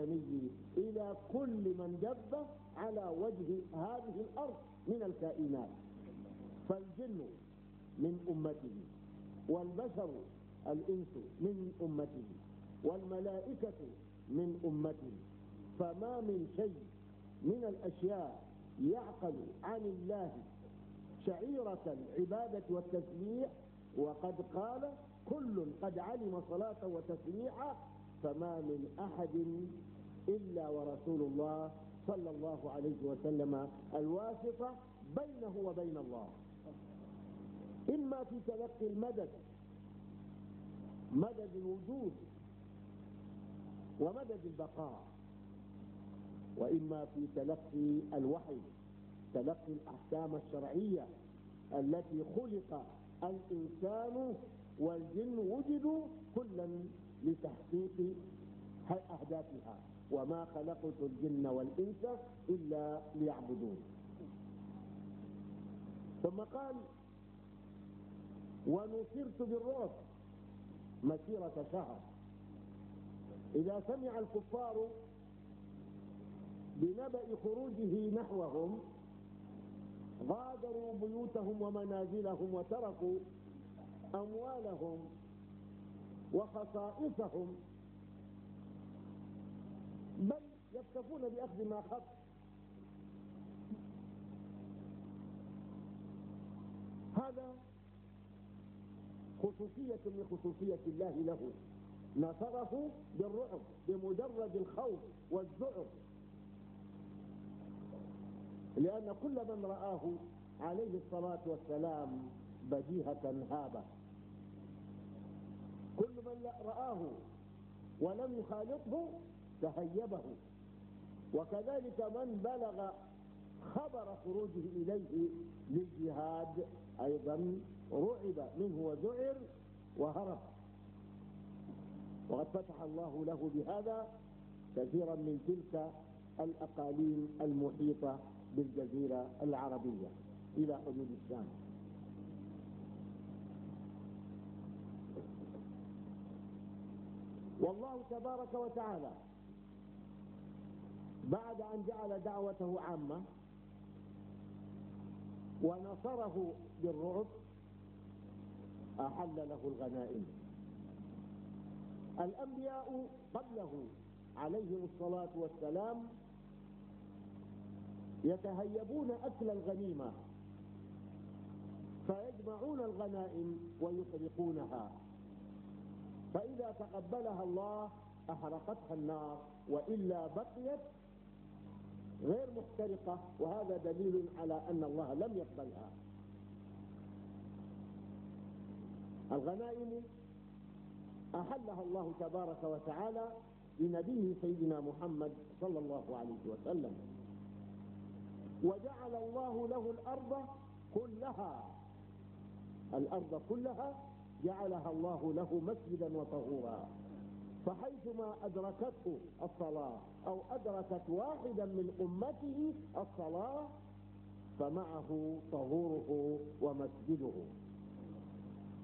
الآدمي إلى كل من دب على وجه هذه الأرض من الكائنات. فالجن من أمته، والبشر الإنس من أمته، والملائكة من أمته. فما من شيء من الأشياء يعقل عن الله شعيرة العبادة والتسبيح، وقد قال كل قد علم صلاة وتسبيحا، فما من أحد إلا ورسول الله صلى الله عليه وسلم الواسطة بينه وبين الله، إما في تلقي المدد، مدد الوجود ومدد البقاء، وإما في تلقي الوحي، تلقي الأحكام الشرعية التي خلق الإنسان والجن وجدوا كلا لتحقيق أهدافها، وما خلقت الجن والإنس إلا ليعبدون. ثم قال ونصرت بالرعب مسيرة شهر. إذا سمع الكفار بنبأ خروجه نحوهم غادروا بيوتهم ومنازلهم وتركوا أموالهم وخصائصهم، بل يكتفون بأخذ ما خف. هذا خصوصية من خصوصية الله له، نصره بالرعب بمجرد الخوف والذعر، لأن كل من رآه عليه الصلاة والسلام بديهة هابة، كل من رآه ولم يخالطه تهيبه، وكذلك من بلغ خبر خروجه إليه للجهاد أيضا رعب منه وذعر وهرب. وقد فتح الله له بهذا كثيرا من تلك الأقاليم المحيطة بالجزيرة العربية إلى حدود الشام. والله تبارك وتعالى بعد أن جعل دعوته عامة ونصره بالرعب أحل له الغنائم. الأنبياء قبله عليهم الصلاة والسلام يتهيبون أكل الغنيمة فيجمعون الغنائم ويحرقونها، فإذا تقبلها الله أحرقتها النار، وإلا بقيت غير محترقة، وهذا دليل على أن الله لم يقبلها. الغنائم أحلها الله تبارك وتعالى لنبيه سيدنا محمد صلى الله عليه وسلم، وجعل الله له الأرض كلها جعلها الله له مسجدا وطهورا، فحيثما أدركته الصلاة أو أدركت واحدا من أمته الصلاة فمعه طهوره ومسجده،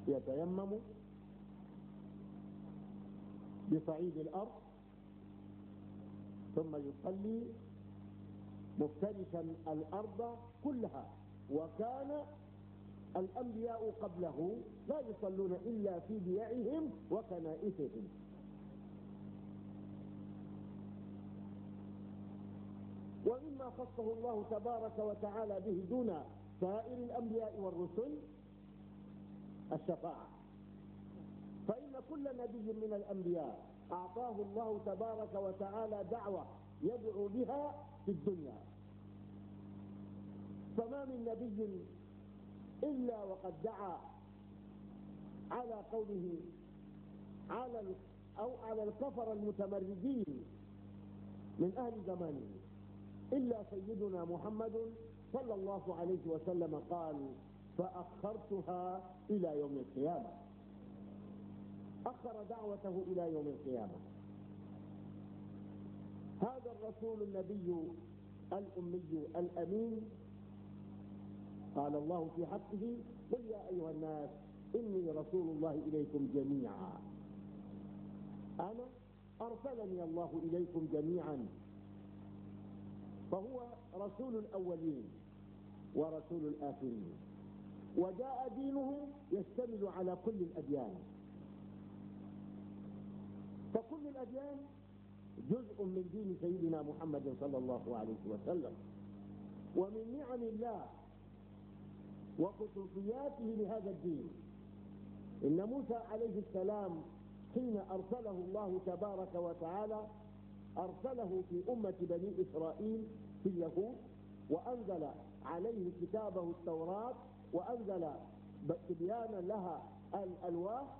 يتيمم بصعيد الأرض ثم يصلي مفترشا الأرض كلها. وكان الأنبياء قبله لا يصلون إلا في بيعهم وكنائسهم. ومما خصه الله تبارك وتعالى به دون سائر الأنبياء والرسل الشفاعة، فإن كل نبي من الأنبياء أعطاه الله تبارك وتعالى دعوة يدعو بها في الدنيا، فما من نبي إلا وقد دعا على قوله على الكفر المتمردين من أهل زمانه، إلا سيدنا محمد صلى الله عليه وسلم قال فأخرتها إلى يوم القيامة، أخر دعوته إلى يوم القيامة. هذا الرسول النبي الأمي الأمين قال الله في حقه قل يا أيها الناس إني رسول الله إليكم جميعا. أنا أرسلني الله إليكم جميعا، فهو رسول الأولين ورسول الآخرين، وجاء دينه يشتمل على كل الأديان، فكل الأديان جزء من دين سيدنا محمد صلى الله عليه وسلم. ومن نعم الله وخصوصياته لهذا الدين إن موسى عليه السلام حين أرسله الله تبارك وتعالى أرسله في أمة بني إسرائيل في اليهود، وأنزل عليه كتابه التوراة، وأنزل تبيانا لها الألواح.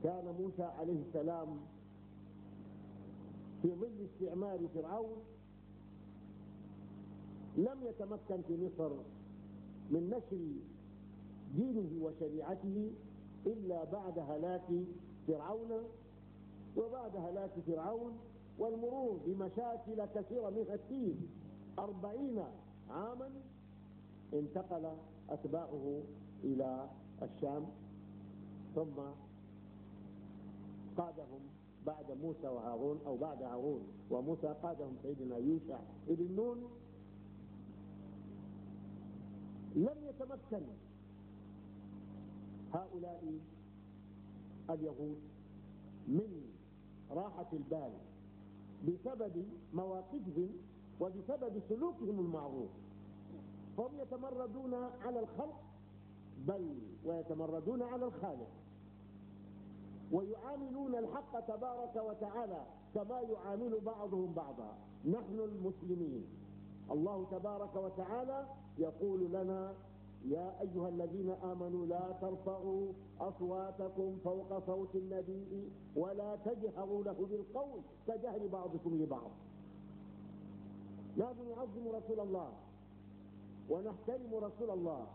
كان موسى عليه السلام في ظل استعمار فرعون لم يتمكن في مصر من نشر دينه وشريعته إلا بعد هلاك فرعون، وبعد هلاك فرعون والمرور بمشاكل كثيرة منها التين 40 عاما انتقل أتباعه إلى الشام، ثم قادهم بعد موسى وهارون، أو بعد هارون وموسى قادهم سيدنا يوشع ابن نون. لم يتمكن هؤلاء اليهود من راحة البال بسبب مواقفهم وبسبب سلوكهم المعروف، فهم يتمردون على الخلق بل ويتمردون على الخالق، ويعاملون الحق تبارك وتعالى كما يعامل بعضهم بعضا. نحن المسلمين الله تبارك وتعالى يقول لنا: يا أيها الذين آمنوا لا ترفعوا أصواتكم فوق صوت النبي ولا تجهروا له بالقول كجهر بعضكم لبعض. لازم نعظم رسول الله ونحترم رسول الله،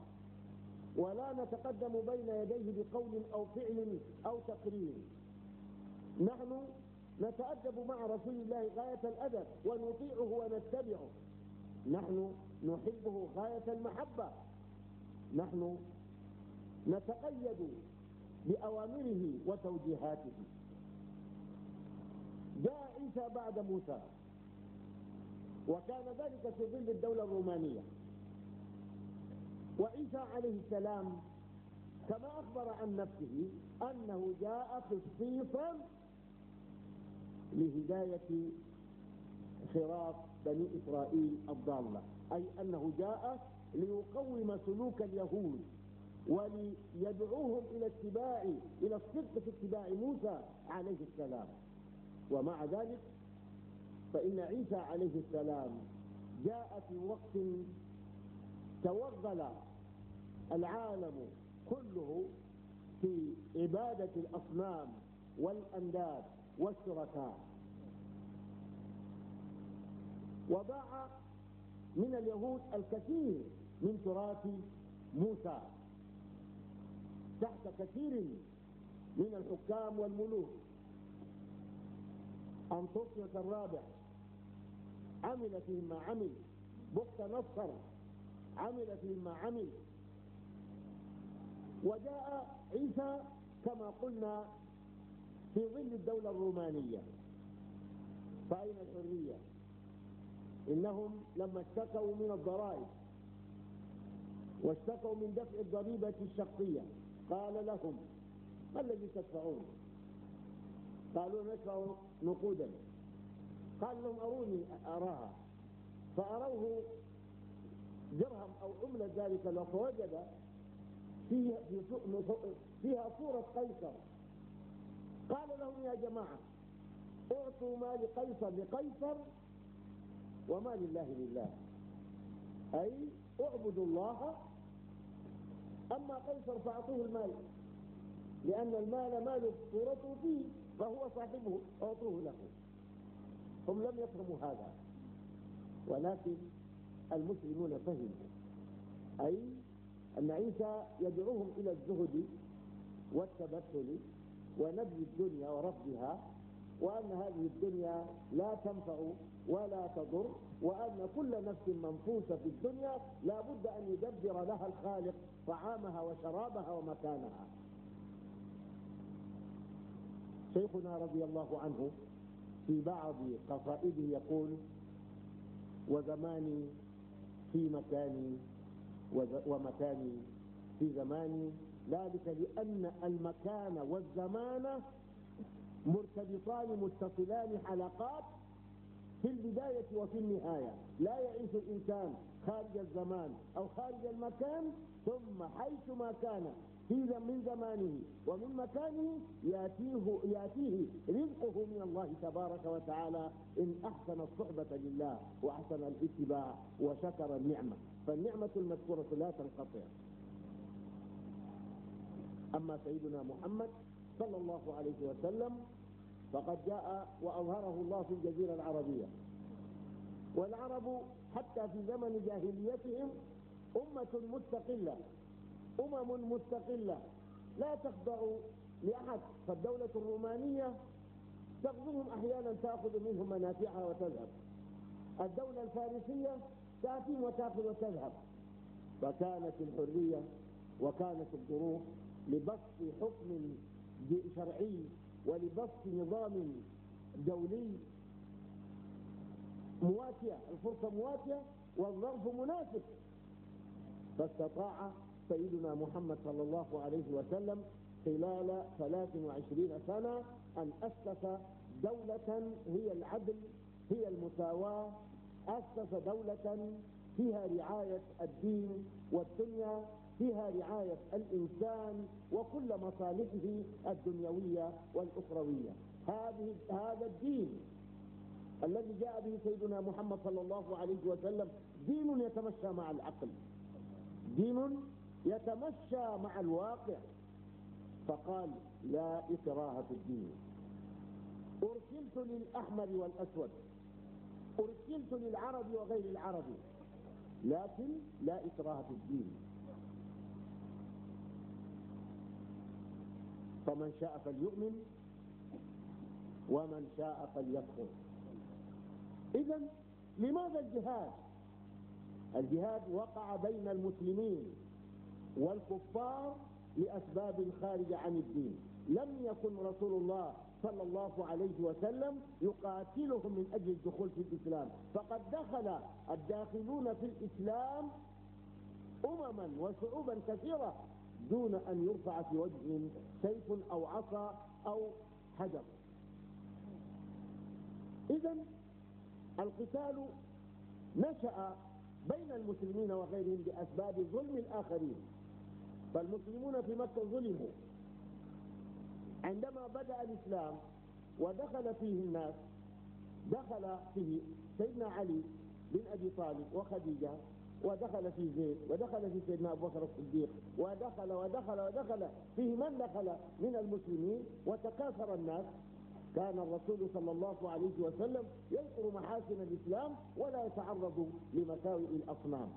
ولا نتقدم بين يديه بقول أو فعل أو تقرير. نحن نتأدب مع رسول الله غاية الأدب ونطيعه ونتبعه، نحن نحبه غاية المحبة، نحن نتقيد بأوامره وتوجيهاته. جاء عيسى بعد موسى، وكان ذلك في ظل الدولة الرومانية، وعيسى عليه السلام كما أخبر عن نفسه أنه جاء خصيصا لهداية خراف بني إسرائيل الضالة، أي أنه جاء ليقوم سلوك اليهود وليدعوهم إلى الصدق في اتباع موسى عليه السلام. ومع ذلك فإن عيسى عليه السلام جاء في وقت توغل العالم كله في عبادة الأصنام والأنداد والشركاء، وضاع من اليهود الكثير من تراث موسى تحت كثير من الحكام والملوك. أنطوكيوس الرابع عمل فيهم ما عمل، بخت نصر عمل فيهم ما عمل، وجاء عيسى كما قلنا في ظل الدولة الرومانية. فأين الحرية؟ إنهم لما اشتكوا من الضرائب واشتكوا من دفع الضريبة الشخصية قال لهم: ما الذي تدفعون؟ قالوا: ندفع نقودا. قال لهم: أروني أراها. فأروه درهم أو عملة ذلك الوقت، فوجد فيها صورة قيصر. قال لهم: يا جماعة، اعطوا ما لقيصر لقيصر وما لله لله، أي اعبدوا الله، أما قيصر فأعطوه المال، لأن المال مال صورته فيه فهو صاحبه، اعطوه له. هم لم يفهموا هذا، ولكن المسلمون فهموا، أي أن عيسى يدعوهم إلى الزهد والتبتل ونبذ الدنيا ورفضها، وأن هذه الدنيا لا تنفع ولا تضر، وأن كل نفس منفوسة في الدنيا لا بد أن يدبر لها الخالق طعامها وشرابها ومكانها. شيخنا رضي الله عنه في بعض قصائده يقول: وزماني في مكاني ومكاني في زماني، ذلك لأن المكان والزمان مرتبطان متصلان حلقات في البداية وفي النهاية. لا يعيش الإنسان خارج الزمان أو خارج المكان، ثم حيثما كان من زمانه ومن مكانه يأتيه رزقه من الله تبارك وتعالى إن أحسن الصحبة لله وأحسن الاتباع وشكر النعمة، فالنعمة المذكورة لا تنقطع. أما سيدنا محمد صلى الله عليه وسلم فقد جاء وأظهره الله في الجزيرة العربية، والعرب حتى في زمن جاهليتهم أمم مستقلة لا تخضع لأحد. فالدولة الرومانية تغزوهم أحيانا، تأخذ منهم منافعها وتذهب. الدولة الفارسية تأتي وتأخذ وتذهب. فكانت الحرية وكانت الظروف لبسط حكم شرعي ولبسط نظام دولي مواتية، الفرصة مواتية والظرف مناسب. فاستطاع سيدنا محمد صلى الله عليه وسلم خلال 23 سنة أن أسس دولة هي العدل، هي المساواة. أسس دولة فيها رعاية الدين والدنيا، فيها رعاية الإنسان وكل مصالحه الدنيوية والأخروية. هذا الدين الذي جاء به سيدنا محمد صلى الله عليه وسلم دين يتمشى مع العقل، دين يتمشى مع الواقع. فقال: لا إكراه في الدين، أرسلت للأحمر والأسود، أرسلت للعرب وغير العرب، لكن لا إكراه في الدين. فمن شاء فليؤمن ومن شاء فليكفر. إذن لماذا الجهاد؟ الجهاد وقع بين المسلمين والكفار لأسباب خارجة عن الدين. لم يكن رسول الله صلى الله عليه وسلم يقاتلهم من أجل الدخول في الإسلام، فقد دخل الداخلون في الإسلام أمما وشعوبا كثيرة دون أن يرفع في وجههم سيف أو عصا أو حجر. إذن القتال نشأ بين المسلمين وغيرهم بأسباب ظلم الآخرين. فالمسلمون في مكة ظلموا عندما بدأ الإسلام ودخل فيه الناس. دخل فيه سيدنا علي بن أبي طالب وخديجة، ودخل فيه زيد، ودخل فيه سيدنا أبو بكر الصديق، ودخل فيه من دخل من المسلمين، وتكاثر الناس. كان الرسول صلى الله عليه وسلم يذكر محاسن الإسلام ولا يتعرض لمساوئ الأصنام.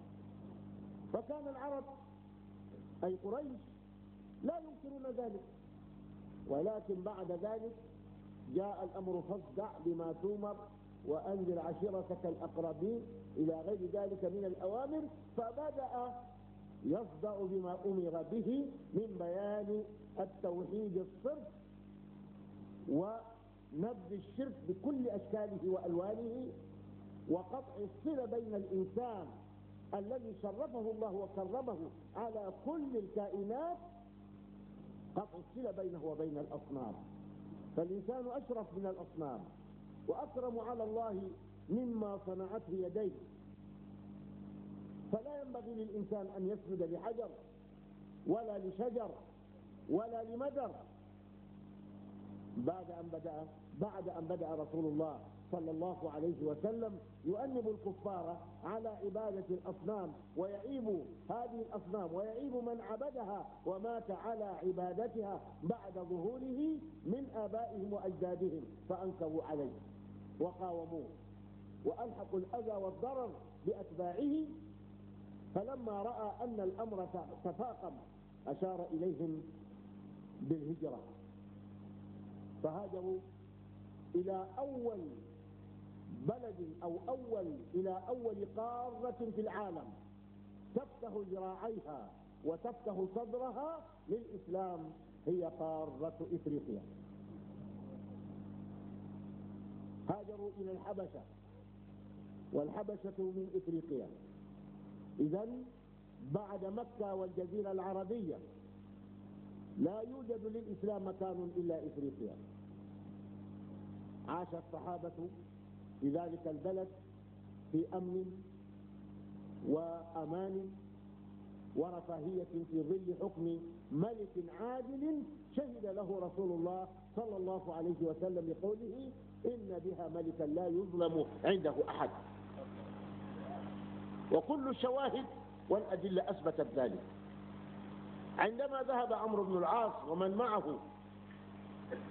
فكان العرب أي قريش لا ينكرون ذلك، ولكن بعد ذلك جاء الأمر: فاصدع بما تؤمر وأنذر عشيرتك الأقربين، إلى غير ذلك من الأوامر. فبدأ يصدع بما أمر به من بيان التوحيد الصرف ونبذ الشرك بكل أشكاله وألوانه، وقطع الصلة بين الإنسان الذي شرفه الله وكرمه على كل الكائنات، قطع الصلة بينه وبين الأصنام. فالإنسان أشرف من الأصنام وأكرم على الله مما صنعته يديه. فلا ينبغي للإنسان أن يسجد لحجر ولا لشجر ولا لمدر. بعد أن بدأ رسول الله صلى الله عليه وسلم يؤنب الكفار على عبادة الأصنام ويعيب هذه الأصنام ويعيب من عبدها ومات على عبادتها بعد ظهوره من آبائهم وأجدادهم، فأنكروا عليه وقاوموه وألحقوا الأذى والضرر بأتباعه. فلما رأى أن الأمر تفاقم أشار إليهم بالهجرة، فهاجروا إلى أول بلد إلى أول قارة في العالم تفتح ذراعيها وتفتح صدرها للإسلام، هي قارة إفريقيا. هاجروا إلى الحبشة، والحبشة من إفريقيا. إذن بعد مكة والجزيرة العربية لا يوجد للإسلام مكان إلا إفريقيا. عاش الصحابة في ذلك البلد في أمن وأمان ورفاهية في ظل حكم ملك عادل شهد له رسول الله صلى الله عليه وسلم بقوله: إن بها ملكا لا يظلم عنده أحد. وكل الشواهد والأدلة أثبتت ذلك. عندما ذهب عمرو بن العاص ومن معه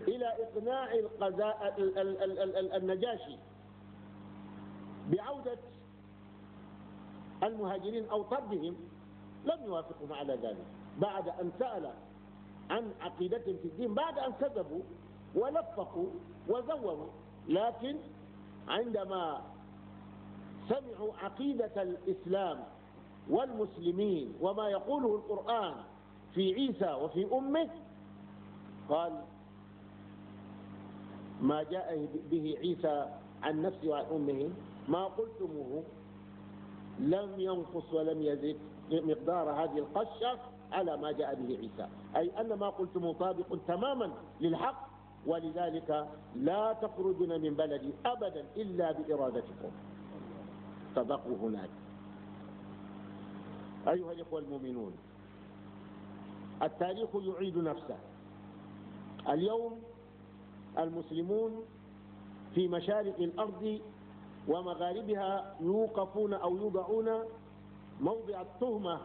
إلى إقناع النجاشي بعودة المهاجرين أو طردهم، لم يوافقهم على ذلك بعد أن سأل عن عقيدتهم في الدين، بعد أن كذبوا ولفقوا وزوروا. لكن عندما سمعوا عقيدة الإسلام والمسلمين وما يقوله القرآن في عيسى وفي أمه، قال: ما جاء به عيسى عن نفسه وعن أمه ما قلتموه لم ينقص ولم يزد مقدار هذه القشة على ما جاء به عيسى، أي أن ما قلتم طابق تماما للحق، ولذلك لا تخرجون من بلدي أبدا إلا بإرادتكم. صدقوا هناك. أيها الإخوة المؤمنون، التاريخ يعيد نفسه. اليوم المسلمون في مشارق الأرض ومغاربها يوقفون أو يوضعون موضع التهمة.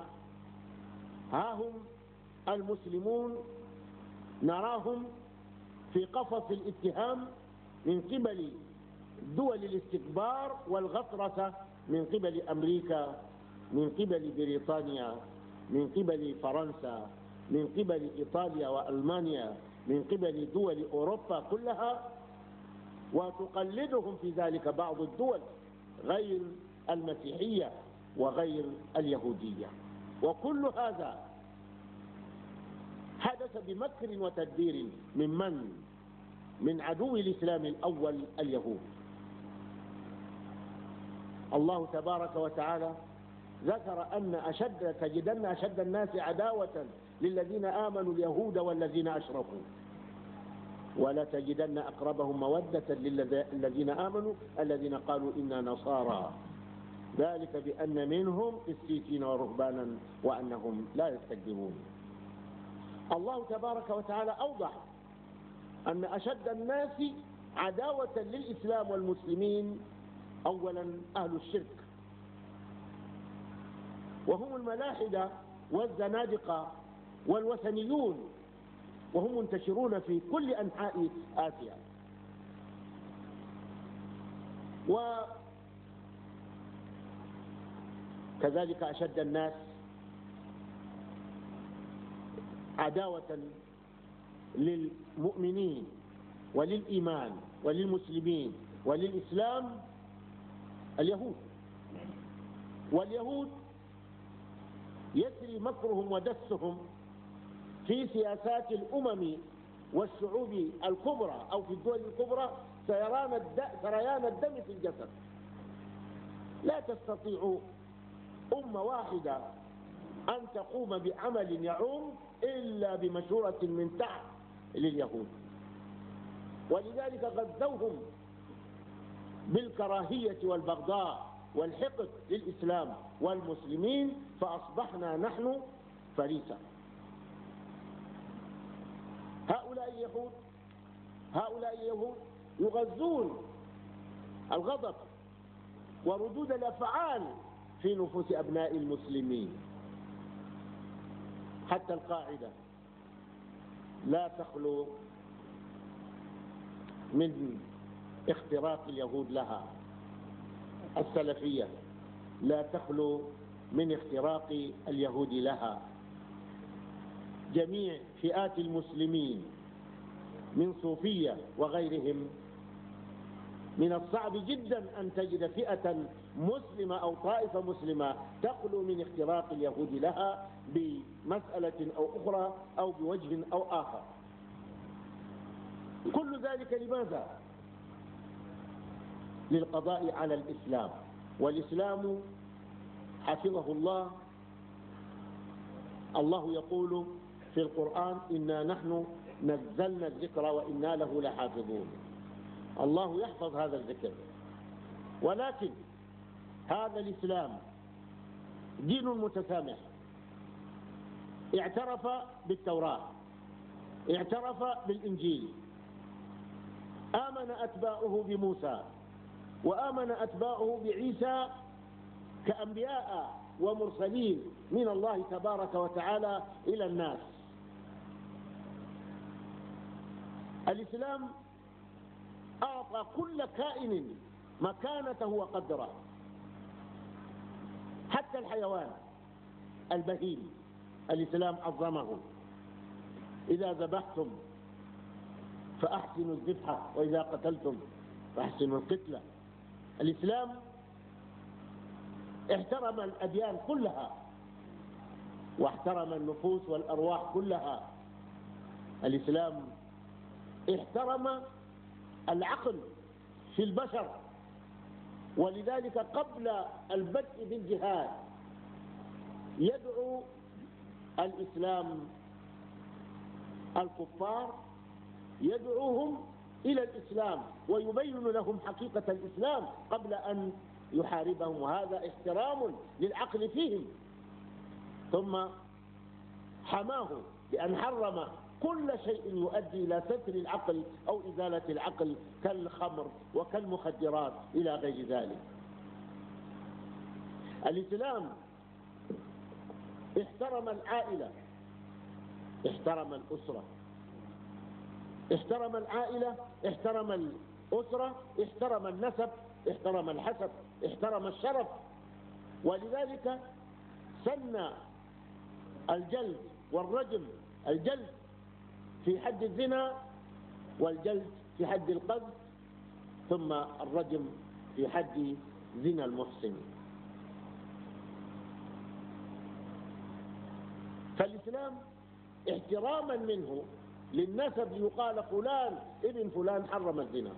ها هم المسلمون نراهم في قفص الاتهام من قبل دول الاستكبار والغطرسة، من قبل أمريكا، من قبل بريطانيا، من قبل فرنسا، من قبل إيطاليا وألمانيا، من قبل دول أوروبا كلها، وتقلدهم في ذلك بعض الدول غير المسيحية وغير اليهودية. وكل هذا حدث بمكر وتدبير من عدو الإسلام الأول اليهود. الله تبارك وتعالى ذكر أن تجدن أشد الناس عداوة للذين آمنوا اليهود والذين أشركوا، ولا تجدن أقربهم مودة للذين آمنوا الذين قالوا إنا نصارى، ذلك بأن منهم قسيسين ورهبانا وأنهم لا يستكبرون. الله تبارك وتعالى أوضح أن أشد الناس عداوة للإسلام والمسلمين أولا أهل الشرك، وهم الملاحدة والزنادقة والوثنيون، وهم منتشرون في كل أنحاء آسيا. وكذلك أشد الناس عداوة للمؤمنين وللإيمان وللمسلمين وللإسلام اليهود. واليهود يسري مكرهم ودسهم في سياسات الأمم والشعوب الكبرى أو في الدول الكبرى سريان الدم في الجسد. لا تستطيع أمة واحدة أن تقوم بعمل يعوم إلا بمشورة من تحت لليهود، ولذلك غزوهم بالكراهية والبغضاء والحقد للإسلام والمسلمين، فأصبحنا نحن فريسة. هؤلاء اليهود يغذون الغضب وردود الأفعال في نفوس أبناء المسلمين. حتى القاعدة لا تخلو من اختراق اليهود لها، السلفية لا تخلو من اختراق اليهود لها. جميع فئات المسلمين من صوفية وغيرهم، من الصعب جدا أن تجد فئة مسلمة أو طائفة مسلمة تخلو من اختراق اليهود لها بمسألة أو أخرى أو بوجه أو آخر. كل ذلك لماذا؟ للقضاء على الإسلام. والإسلام حفظه الله، الله يقول في القرآن: إنا نحن نزلنا الذكر وإنا له لحافظون. الله يحفظ هذا الذكر، ولكن هذا الإسلام دين متسامح، اعترف بالتوراة، اعترف بالإنجيل، آمن أتباعه بموسى وآمن أتباعه بعيسى كأنبياء ومرسلين من الله تبارك وتعالى إلى الناس. الإسلام أعطى كل كائن مكانته وقدره، حتى الحيوان البهيم الإسلام عظمه: إذا ذبحتم فأحسنوا الذبحة وإذا قتلتم فأحسنوا القتلة. الإسلام احترم الأديان كلها واحترم النفوس والأرواح كلها. الإسلام احترم العقل في البشر، ولذلك قبل البدء بالجهاد يدعو الإسلام الكفار، يدعوهم إلى الإسلام ويبين لهم حقيقة الإسلام قبل أن يحاربهم، وهذا احترام للعقل فيهم. ثم حماه بأن حرم كل شيء يؤدي إلى ستر العقل أو إزالة العقل كالخمر وكالمخدرات إلى غير ذلك. الإسلام احترم العائلة، احترم الأسرة، احترم العائلة، احترم الأسرة، احترم النسب، احترم الحسب، احترم الشرف. ولذلك سن الجلد والرجم: الجلد في حد الزنا، والجلد في حد القذف، ثم الرجم في حد زنا المحسن. فالإسلام احتراما منه للنسب يقال فلان ابن فلان حرم الزنا.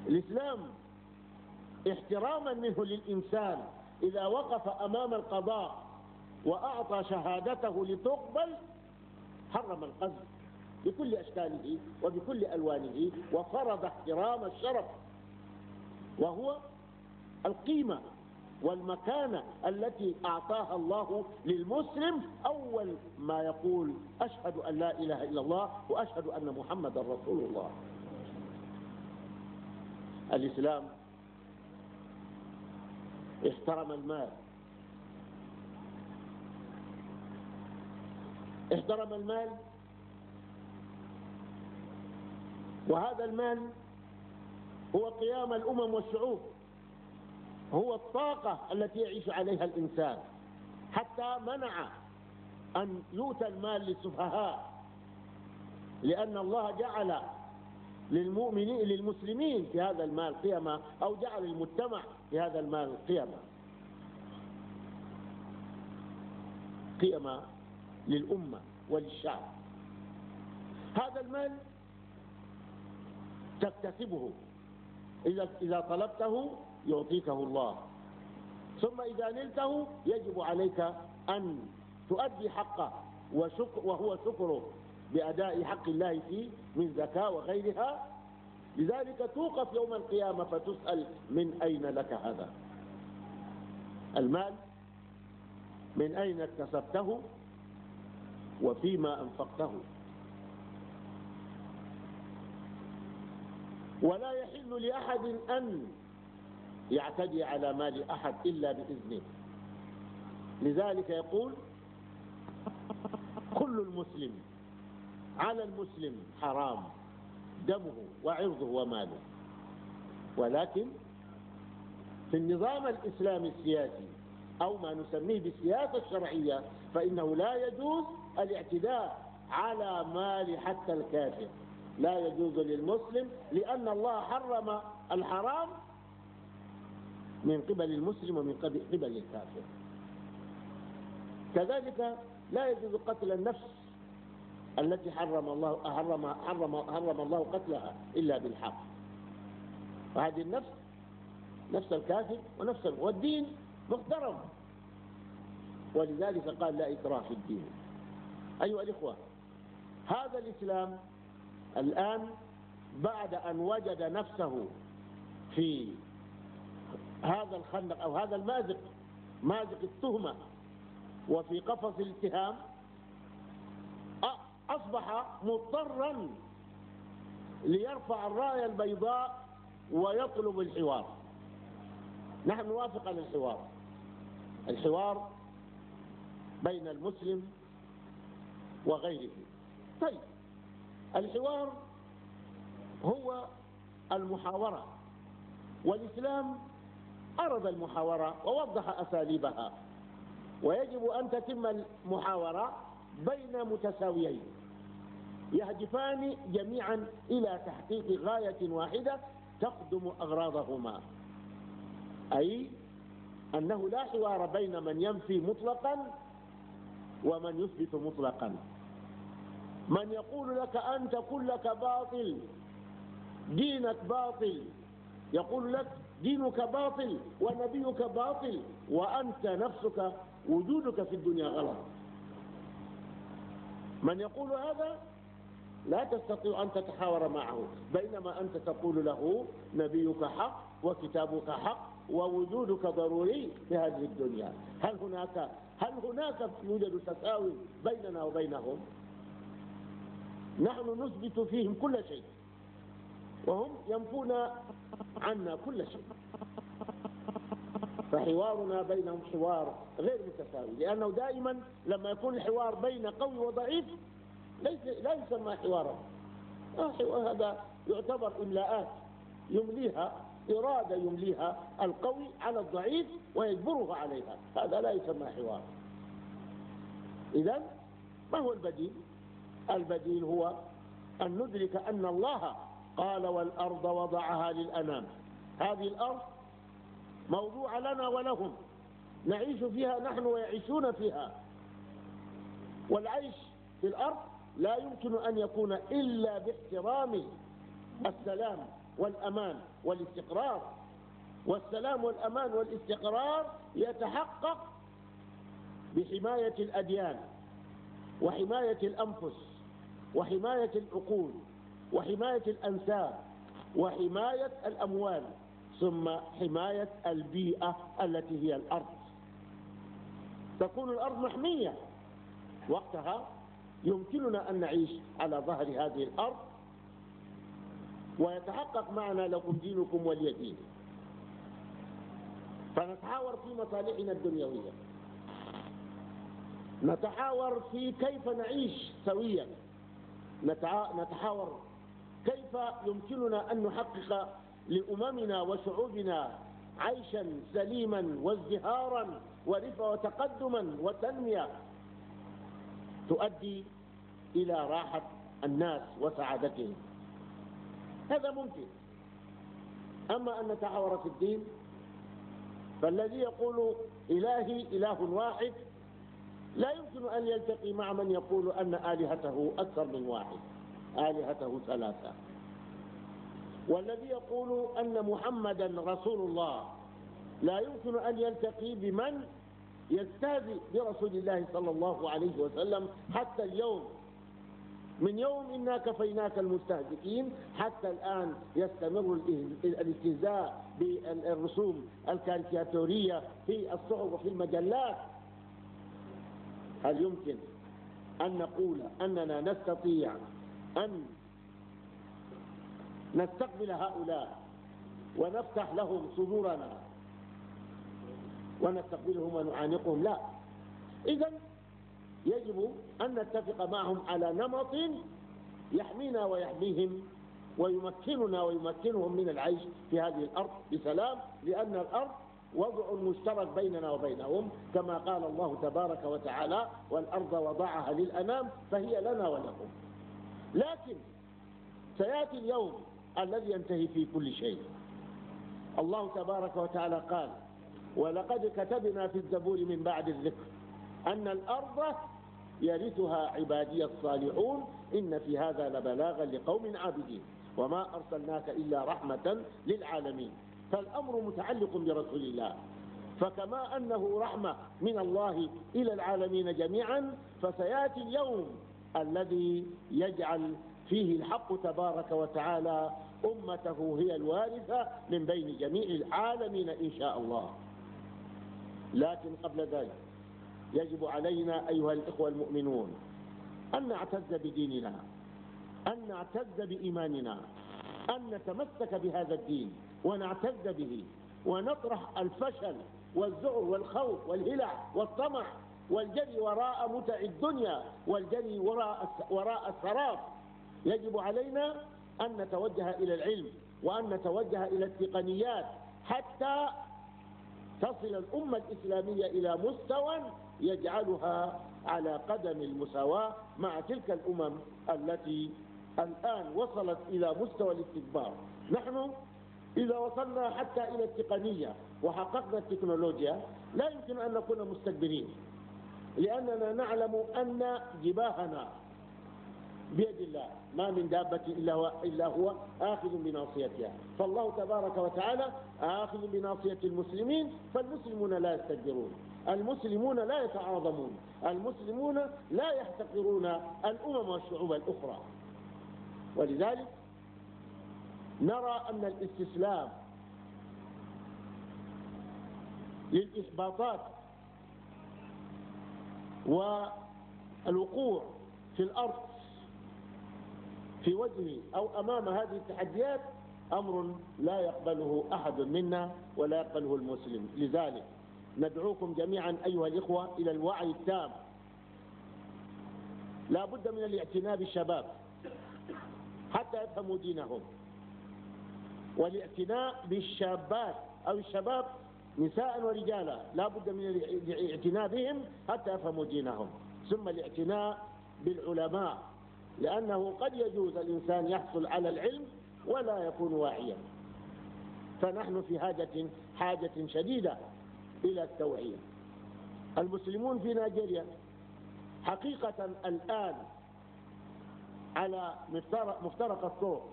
الإسلام احتراما منه للإنسان إذا وقف أمام القضاء وأعطى شهادته لتقبل حرم القذف بكل أشكاله وبكل ألوانه، وفرض احترام الشرف، وهو القيمة والمكانة التي أعطاها الله للمسلم أول ما يقول: أشهد أن لا إله إلا الله وأشهد أن محمدا رسول الله. الإسلام احترم المال، احترم المال، وهذا المال هو قيام الأمم والشعوب، هو الطاقة التي يعيش عليها الإنسان، حتى منع أن يؤتى المال للسفهاء، لأن الله جعل للمسلمين في هذا المال قيمة، أو جعل المجتمع في هذا المال قيمة للأمة وللشعب. هذا المال تكتسبه، إذا طلبته يعطيكه الله، ثم إذا نلته يجب عليك أن تؤدي حقه، وهو شكره بأداء حق الله فيه من زكاة وغيرها. لذلك توقف يوم القيامة فتسأل: من أين لك هذا المال؟ من أين اكتسبته؟ وفيما أنفقته؟ ولا يحل لأحد أن يعتدي على مال أحد إلا بإذنه. لذلك يقول: كل المسلم على المسلم حرام دمه وعرضه وماله. ولكن في النظام الإسلامي السياسي، أو ما نسميه بالسياسة الشرعية، فإنه لا يجوز الاعتداء على مال حتى الكافر، لا يجوز للمسلم، لأن الله حرم الحرام من قبل المسلم ومن قبل الكافر. كذلك لا يجوز قتل النفس التي حرم الله قتلها إلا بالحق. وهذه النفس نفس الكافر والدين محترم، ولذلك قال لا إكراه في الدين. أيها الإخوة، هذا الإسلام الآن بعد أن وجد نفسه في هذا الخندق أو هذا المازق، مازق التهمة، وفي قفص الاتهام، أصبح مضطرا ليرفع الراية البيضاء ويطلب الحوار. نحن نوافق على الحوار بين المسلم وغيره. طيب، الحوار هو المحاورة، والإسلام أراد المحاورة ووضح أساليبها، ويجب أن تتم المحاورة بين متساويين يهدفان جميعا إلى تحقيق غاية واحدة تخدم أغراضهما، أي أنه لا حوار بين من ينفي مطلقا ومن يثبت مطلقا. من يقول لك أنت كلك باطل، دينك باطل، يقول لك دينك باطل ونبيك باطل وأنت نفسك وجودك في الدنيا غلط. من يقول هذا لا تستطيع أن تتحاور معه، بينما أنت تقول له نبيك حق وكتابك حق ووجودك ضروري في هذه الدنيا. هل هناك يوجد تساوي بيننا وبينهم؟ نحن نثبت فيهم كل شيء وهم ينفون عنا كل شيء، فحوارنا بينهم حوار غير متساوي، لأنه دائما لما يكون الحوار بين قوي وضعيف لا يسمى حوارا. هذا يعتبر إملاءات يمليها إرادة، يمليها القوي على الضعيف ويجبره عليها، هذا لا يسمى حوار. إذن ما هو البديل؟ البديل هو أن ندرك أن الله قال والأرض وضعها للأنام. هذه الأرض موضوعة لنا ولهم، نعيش فيها نحن ويعيشون فيها، والعيش في الأرض لا يمكن أن يكون إلا باحترام السلام والأمان والاستقرار. والسلام والأمان والاستقرار يتحقق بحماية الأديان وحماية الأنفس وحماية العقول وحماية الأنساب وحماية الأموال، ثم حماية البيئة التي هي الأرض. تكون الأرض محمية، وقتها يمكننا أن نعيش على ظهر هذه الأرض ويتحقق معنا لكم دينكم ولي دين، فنتحاور في مصالحنا الدنيوية، نتحاور في كيف نعيش سويا، نتحاور كيف يمكننا أن نحقق لأممنا وشعوبنا عيشا سليما وازدهارا ورفاه وتقدما وتنمية تؤدي إلى راحة الناس وسعادتهم. هذا ممكن. أما أن نتحاور في الدين، فالذي يقول إلهي إله واحد لا يمكن أن يلتقي مع من يقول أن آلهته أكثر من واحد، آلهته ثلاثة. والذي يقول أن محمدا رسول الله لا يمكن أن يلتقي بمن يستهزئ برسول الله صلى الله عليه وسلم حتى اليوم. من يوم إنا كفيناك المستهزئين حتى الآن يستمر الاستهزاء بالرسوم الكاريكاتورية في الصحف وفي المجلات. هل يمكن أن نقول أننا نستطيع أن نستقبل هؤلاء ونفتح لهم صدورنا ونستقبلهم ونعانقهم؟ لا. إذن يجب أن نتفق معهم على نمط يحمينا ويحميهم ويمكننا ويمكنهم من العيش في هذه الأرض بسلام، لأن الأرض وضع مشترك بيننا وبينهم، كما قال الله تبارك وتعالى والأرض وضعها للأنام فهي لنا ولكم. لكن سيأتي اليوم الذي ينتهي فيه كل شيء. الله تبارك وتعالى قال ولقد كتبنا في الزبور من بعد الذكر أن الأرض يرثها عبادي الصالحون إن في هذا لبلاغا لقوم عابدين. وما أرسلناك إلا رحمة للعالمين. فالأمر متعلق برسول الله، فكما أنه رحمة من الله إلى العالمين جميعا، فسيأتي اليوم الذي يجعل فيه الحق تبارك وتعالى أمته هي الوارثة من بين جميع العالمين إن شاء الله. لكن قبل ذلك يجب علينا أيها الإخوة المؤمنون أن نعتز بديننا، أن نعتز بإيماننا، أن نتمسك بهذا الدين ونعتز به، ونطرح الفشل والذعر والخوف والهلع والطمع والجري وراء متع الدنيا والجري وراء السراب. يجب علينا أن نتوجه إلى العلم وأن نتوجه إلى التقنيات حتى تصل الأمة الإسلامية إلى مستوى يجعلها على قدم المساواة مع تلك الأمم التي الآن وصلت إلى مستوى الاستكبار. نحن إذا وصلنا حتى إلى التقنية وحققنا التكنولوجيا لا يمكن أن نكون مستكبرين، لأننا نعلم أن جباهنا بيد الله، ما من دابة إلا هو آخذ بناصيتها. فالله تبارك وتعالى آخذ بناصية المسلمين، فالمسلمون لا يستكبرون، المسلمون لا يتعاظمون، المسلمون لا يحتقرون الأمم والشعوب الأخرى. ولذلك نرى أن الاستسلام للإحباطات والوقوع في الأرض في وجه أو أمام هذه التحديات أمر لا يقبله أحد منا ولا يقبله المسلم. لذلك ندعوكم جميعا أيها الإخوة إلى الوعي التام. لا بد من الاعتناء بالشباب حتى يفهموا دينهم، والاعتناء بالشابات أو الشباب نساء ورجالا، لا بد من الاعتناء بهم حتى يفهموا دينهم. ثم الاعتناء بالعلماء، لأنه قد يجوز الإنسان يحصل على العلم ولا يكون واعيا، فنحن في حاجة شديدة إلى التوعية. المسلمون في نيجيريا حقيقة الآن على مفترق الطرق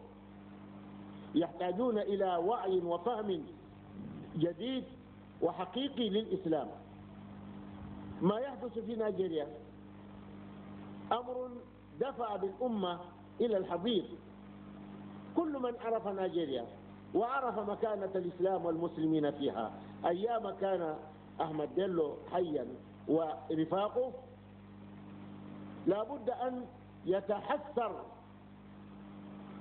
يحتاجون إلى وعي وفهم جديد وحقيقي للإسلام. ما يحدث في نيجيريا أمر دفع بالأمة إلى الحضيض. كل من عرف نيجيريا وعرف مكانة الإسلام والمسلمين فيها أيام كان أحمد بيلو حيا ورفاقه لا بد أن يتحسر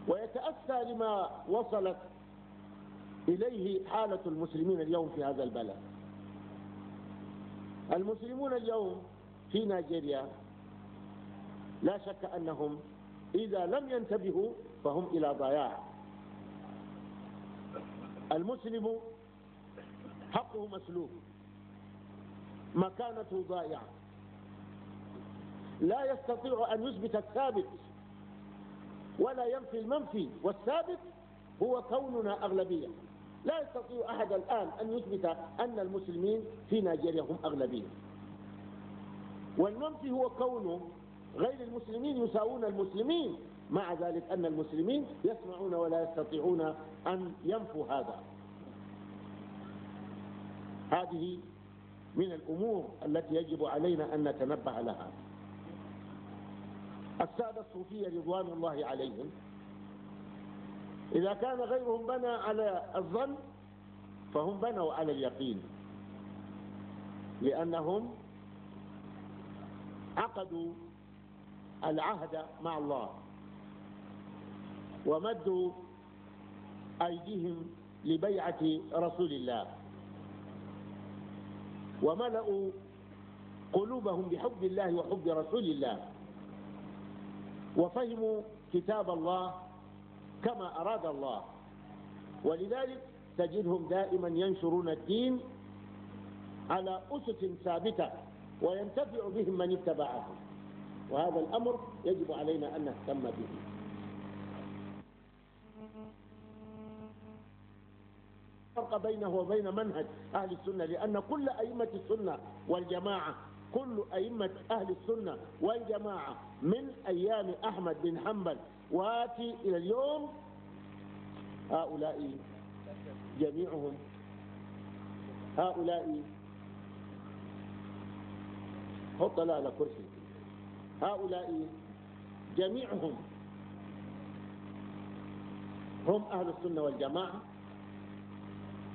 ويتأسى لما وصلت إليه حالة المسلمين اليوم في هذا البلد. المسلمون اليوم في نيجيريا لا شك أنهم إذا لم ينتبهوا فهم إلى ضياع. المسلم حقه مسلوب، مكانته ضائعة، لا يستطيع أن يثبت الثابت ولا ينفي المنفي، والثابت هو كوننا أغلبية. لا يستطيع أحد الآن أن يثبت أن المسلمين في نيجيريا هم أغلبية، والمنفي هو كونه غير المسلمين يساوون المسلمين، مع ذلك أن المسلمين يسمعون ولا يستطيعون أن ينفوا هذا. هذه من الأمور التي يجب علينا أن نتنبه لها. السادة الصوفية رضوان الله عليهم إذا كان غيرهم بنى على الظن فهم بنوا على اليقين، لأنهم عقدوا العهد مع الله ومدوا أيديهم لبيعة رسول الله وملأوا قلوبهم بحب الله وحب رسول الله وفهموا كتاب الله كما أراد الله، ولذلك تجدهم دائما ينشرون الدين على أسس ثابتة وينتفع بهم من اتبعهم، وهذا الأمر يجب علينا أن نهتم به. فرق بينه وبين منهج أهل السنة، لأن كل أئمة السنة والجماعة، كل أئمة أهل السنة والجماعة من أيام أحمد بن حنبل وآتي إلى اليوم هؤلاء جميعهم حط لا على كرسي. هؤلاء جميعهم هم أهل السنة والجماعة،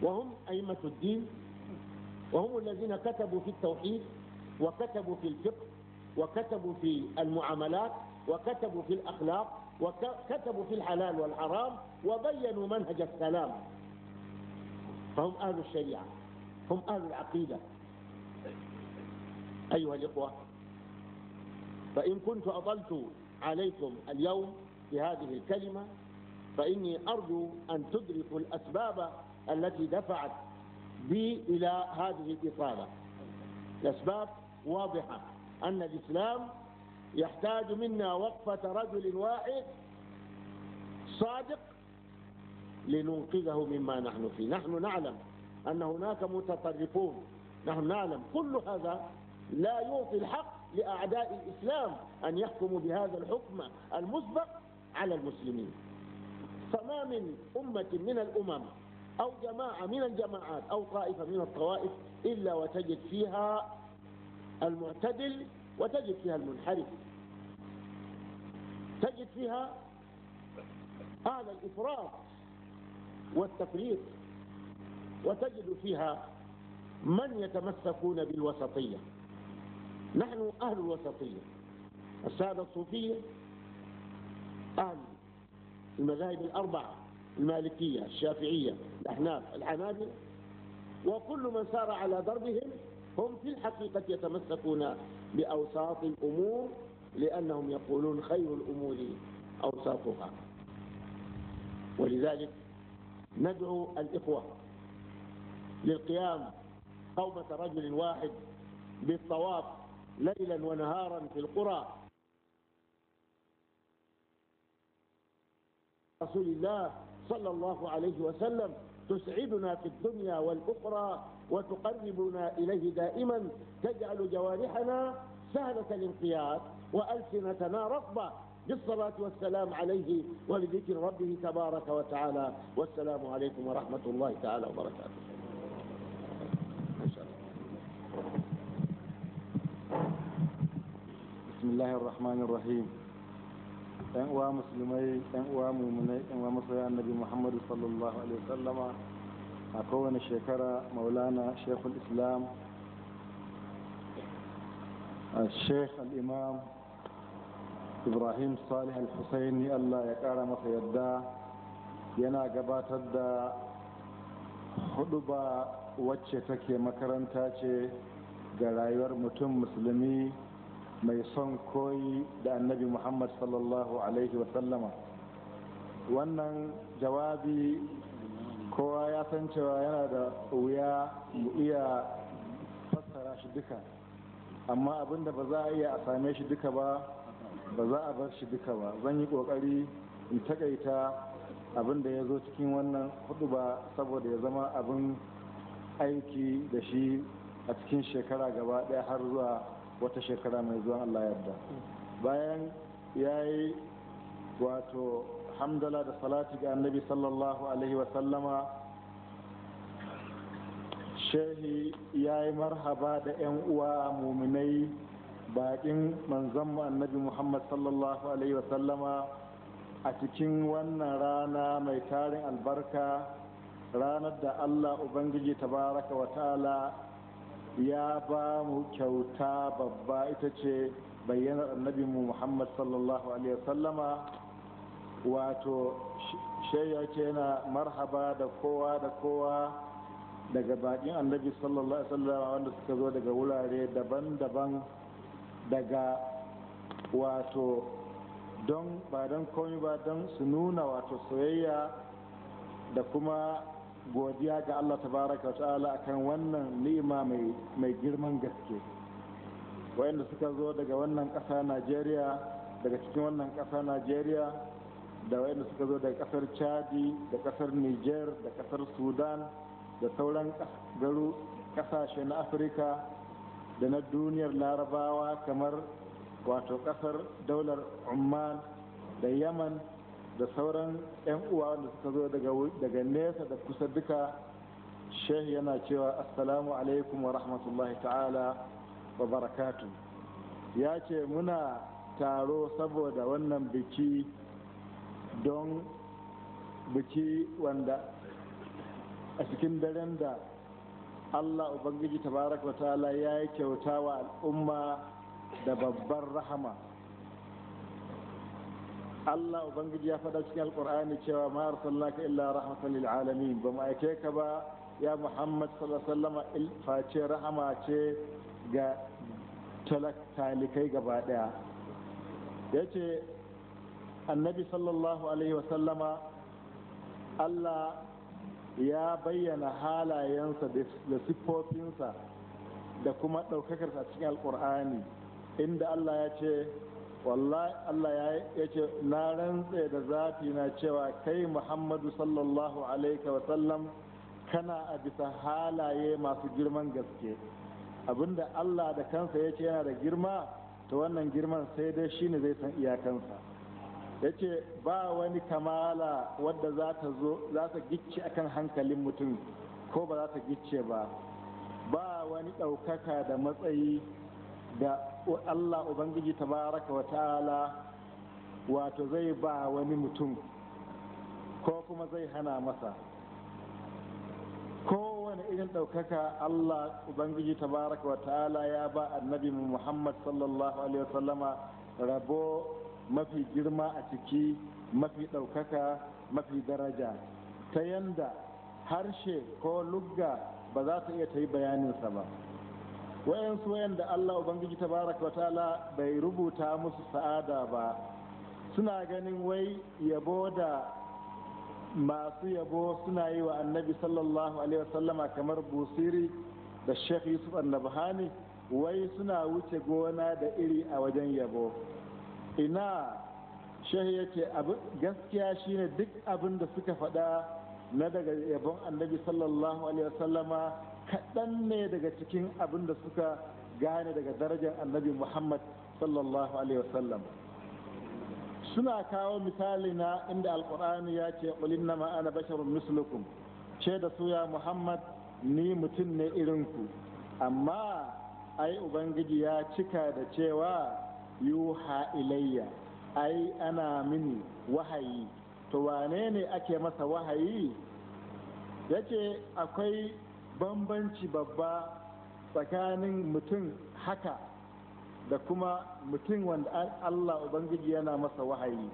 وهم أئمة الدين، وهم الذين كتبوا في التوحيد، وكتبوا في الفقه، وكتبوا في المعاملات، وكتبوا في الأخلاق، وكتبوا في الحلال والحرام، وبينوا منهج السلام. فهم أهل الشريعة، هم أهل العقيدة. أيها الإخوة، فإن كنت أطلت عليكم اليوم بهذه الكلمة فإني أرجو أن تدركوا الأسباب التي دفعت بي إلى هذه الإطالة. الأسباب واضحة، أن الإسلام يحتاج منا وقفة رجل واحد صادق لننقذه مما نحن فيه. نحن نعلم أن هناك متطرفون، نحن نعلم كل هذا لا يعطي الحق لأعداء الإسلام أن يحكموا بهذا الحكم المسبق على المسلمين. فما من أمة من الأمم أو جماعة من الجماعات أو طائفة من الطوائف إلا وتجد فيها المعتدل وتجد فيها المنحرف، تجد فيها أهل الإفراط والتفريط، وتجد فيها من يتمسكون بالوسطية. نحن أهل الوسطية، السادة الصوفية أهل المذاهب الأربعة، المالكية، الشافعية، الأحناف، الحنابلة، وكل من سار على دربهم هم في الحقيقة يتمسكون بأوساط الأمور، لأنهم يقولون خير الأمور أوساطها. ولذلك ندعو الإخوة للقيام قومة رجل واحد بالطواف ليلا ونهارا في القرى رسول الله صلى الله عليه وسلم، تسعدنا في الدنيا والأخرى وتقربنا إليه دائما، تجعل جوارحنا سهلة الانقياد وألسنتنا رطبة بالصلاة والسلام عليه ولذكر ربه تبارك وتعالى. والسلام عليكم ورحمة الله تعالى وبركاته. بسم الله الرحمن الرحيم. ‘Yan uwa musulmai, ‘yan uwa muminai, ‘yan uwa masoya annabi Muhammadu sallallahu alaihi wasallama, a kowane shekara maulana shekul islam sheikh al'imam ibrahim salih al-husaini Allah ya kara masa yadda yana gabatar da huduba wacce take makaranta ce ga rayuwar mutum musulmi mai son koyi da annabi Muhammad sallallahu alaihi wasallama. Wannan jawabi kowa ya san cewa yana da wuya mu iya fassara shi duka, amma abinda ba za a iya a same shi duka ba, ba za a bar shi duka ba. Zan yi kokari in takaita abinda ya zo cikin wannan huduba saboda ya zama abin aiki da shi a cikin shekara gaba daya har zuwa wata shekara mai zuwan Allah yarda. Bayan ya yi wato hamdala da salati ga annabi sallallahu alaihi wasallama, shehi ya yi marhaba da 'yan uwa muminai baƙin manzanmu annabi Muhammad sallallahu alaihi wasallama a cikin wannan rana mai tarin albarka, ranar da Allah Ubangiji tabaraka wa ta'ala ya ba mu kyauta babba, ita ce bayyanar annabi Muhammad sallallahu alaihi wasallama. Wato shayya ce yana marhaba da kowa daga bakin annabi sallallahu alaihi wasallama wanda suka zo daga wurare daban-daban, daga wato don ba don komai ba don su nuna wato soyayya da kuma godiya ga Allah tabaraka wa ta'ala akan wannan ni'ima mai girman gaske. Wayanda suka zo daga wannan ƙasa Najeriya, daga cikin wannan ƙasa Najeriya, da wayanda suka zo daga ƙasar Chadi, da ƙasar Niger, da ƙasar Sudan, da sauran ƙasashe na Afirka da na duniyar Larabawa kamar wato ƙasar daular Umman da Yaman da sauran 'yan uwa wanda suka zo daga nesa da kusa duka. Shehi yana cewa assalamu alaikum wa rahmatullahi ta'ala wa barakatu. Ya ce muna taro saboda wannan biki, don biki wanda a cikin daren da Allah Ubangiji tabaraka wa ta'ala ya yi kyauta wa al'umma da babbar rahama. Allah Ubangiji ya faɗa cikin alƙur'ani cewa ma arsalnaka illa rahmatan lil alamin, ba mu aike ka ba ya Muhammad sallallahu alaihi wasallam face rahama ce ga talikai gaba daya. Yace annabi sallallahu alaihi wasallama Allah ya bayyana halayensa da siffofinsa da kuma ɗaukakarsa a cikin alƙur'ani, inda Allah ya ce wallahi Allah ya ce na rantse da zafi na cewa kai Muhammadu sallallahu alaihi wasallam kana a bisa halaye masu girman gaske. Abinda Allah da kansa ya ce yana da girma, to wannan girman sai dai shine zai san iyakansa. Ya ce ba wani kamala wadda za ta gicce akan hankalin mutum ko ba za ta gicce ba. Ba wani ɗaukaka da matsayi da Allah Ubangiji tabaraka wa ta'ala wato zai ba wani mutum ko kuma zai hana masa. Kowane irin ɗaukaka Allah Ubangiji tabaraka wa ta'ala ya ba annabi Muhammad sallallahu alaihi wasallama rabo mafi girma a ciki, mafi ɗaukaka, mafi daraja, ta yanda harshe ko lugga ba za ta iya ta yi bayaninsa ba. Wayansu wayanda Allah Ubangiji tabaraka wa ta'ala bai rubuta musu sa'ada ba, suna ganin wai yabo da masu yabo suna yi wa annabi sallallahu alaihi wasallama kamar Busiri da Sheikh Yusuf Annabhani, wai suna wuce gona da iri a wajen yabo. Ina Sheikh yace gaskiya shine duk abin da suka faɗa na daga yabon annabi sallallahu alaihi wasallama kaɗan ne daga cikin abin da suka gane daga darajar annabi Muhammad sallallahu alaihi wasallam. Suna kawo misali na inda alkur'ani ya ce qul innama ana basharun mislukum, ce da su ya Muhammad ni mutum ne irinku, amma ai ubangiji ya cika da cewa yuha ilayya, ai ana mini wahayi. To wane ne ake masa wahayi? Yace akwai bambanci babba tsakanin mutum haka da kuma mutum wanda Allah Ubangiji yana masa wahayi,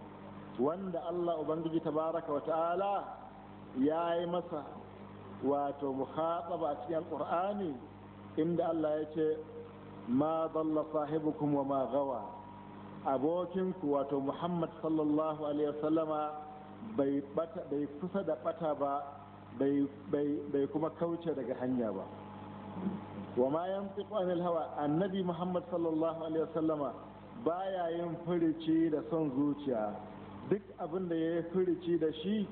wanda Allah Ubangiji tabaraka wa ta'ala ya yi masa wato mukhataba a cikin alqur'ani, inda Allah ya ce ma dalla sahibukum wa ma gawa, abokinku wato Muhammad sallallahu alaihi wasallama bai kusa da bata ba, bai kuma kauce daga hanya ba. wa ma yantiqu anil hawa, annabi Muhammad sallallahu alaihi wasallama baya yin furici da son zuciya. Duk abin da ya yi furici da shi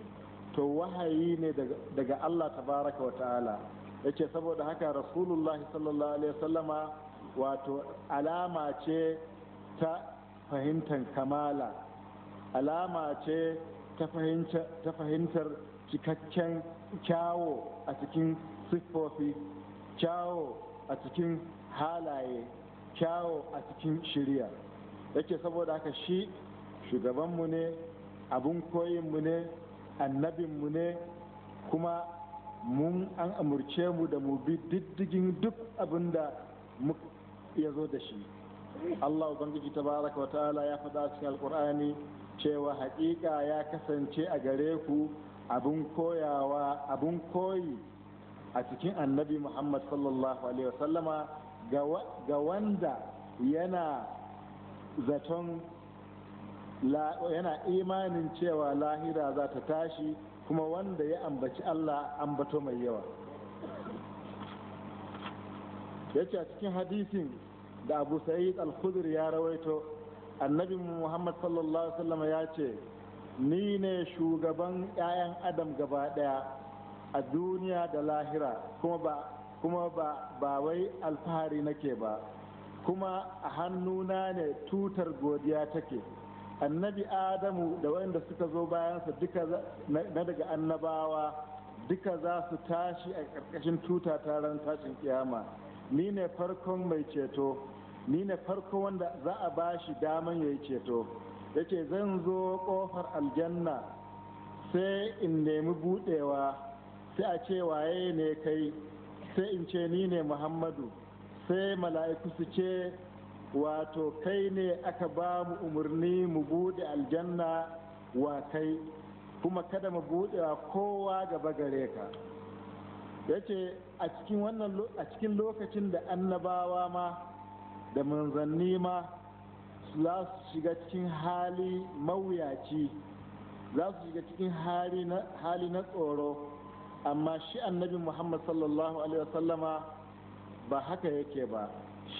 to wahayi ne daga Allah tabaraka wa ta'ala. Yace saboda haka Rasulullahi sallallahu alaihi wasallama wato alama ce ta fahimtar kamala, alama ce ta fahimtar cikakken kyawo a cikin siffofi, kyawo a cikin halaye, kyawo a cikin shiriya. Yake saboda haka shi shugabanmu ne, abun koyinmu ne, annabinmu ne, kuma mun an amurce mu da mu bi diddigin duk abin da ya zo da shi. Allah Ubangiji tabaraka wa ta'ala ya faɗa cikin alkur'ani cewa haƙiƙa ya kasance a gare ku abun koyawa, abun koyi a cikin annabi Muhammad sallallahu alaihi wasallama ga wanda yana zaton yana imanin cewa lahira za ta tashi, kuma wanda ya ambaci Allah ambato mai yawa. Yace a cikin hadisin da Abu Sa'id al-Khudri ya rawaito, annabi Muhammad sallallahu alaihi wasallam ya ce ni ne shugaban 'ya'yan adam gaba daya a duniya da lahira, kuma ba wai alfahari nake ba, kuma a hannuna ne tutar godiya take. annabi adamu da wanda suka zo bayansa duka na daga annabawa duka za su tashi a ƙarƙashin tuta ta ran tashin kiyama. Ni ne farkon mai ceto, ni ne farko wanda za a ba shi daman ya yi ceto. Yace zan zo ƙofar aljanna sai in nemi buɗewa, sai a ce waye ne kai, sai in ce ni ne Muhammadu, sai mala'iku su ce wato kai ne aka ba mu umarni mu buɗe aljanna wa kai, kuma kada mu buɗe wa kowa gaba gare ka. Yace a cikin lokacin da annabawa ma da manzanni ma za su shiga cikin hali mawuyaci, za su shiga cikin hali na tsoro, amma shi annabi Muhammad sallallahu alaihi wasallama ba haka yake ba.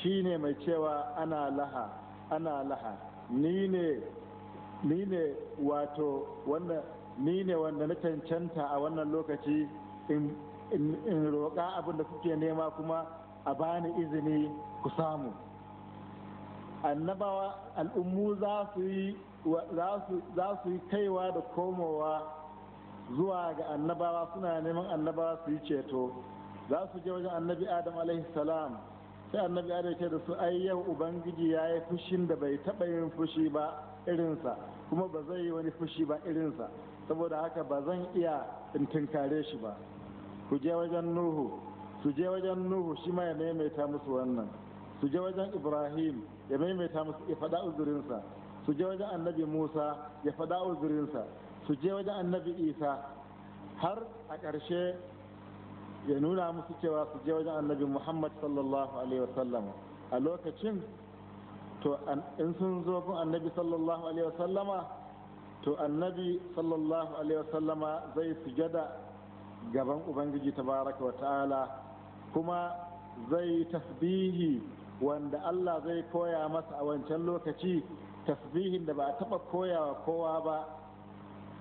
Shi ne mai cewa ana laha, ni ne wato wanda ni ne wanda na cancanta a wannan lokaci in roƙa abin da kuke nema kuma a bani izini ku samu. Annabawa al'ummu za su yi kaiwa da komowa zuwa ga annabawa, suna neman annabawa su yi ceto. Za su je wajen annabi Adam alaihi salam, sai annabi Adam ya ce da su ai yau ubangiji ya yi fushin da bai taɓa yin fushi ba irinsa, kuma ba zai yi wani fushi ba irinsa, saboda haka ba zan iya in tunkare shi ba. Ku je wajen Nuhu, su je wajen Nuhu shi ma ya maimaita musu wannan, su je wajen Ibrahim ya maimaita musu, ya faɗa uzurinsa, su je wajen annabi Musa ya faɗa uzurinsa, su je wajen annabi Isa, har a ƙarshe ya nuna musu cewa su je wajen annabi Muhammad sallallahu alaihi wasallam. A lokacin to in sun zo gun annabi sallallahu alaihi wasallama, to annabi sallallahu alaihi wasallama zai sujada gaban ubangiji tabaraka wa ta'ala, kuma zai tasbihi wanda Allah zai koya masa a wancan lokaci, tasbihin da ba a taɓa koyawa kowa ba.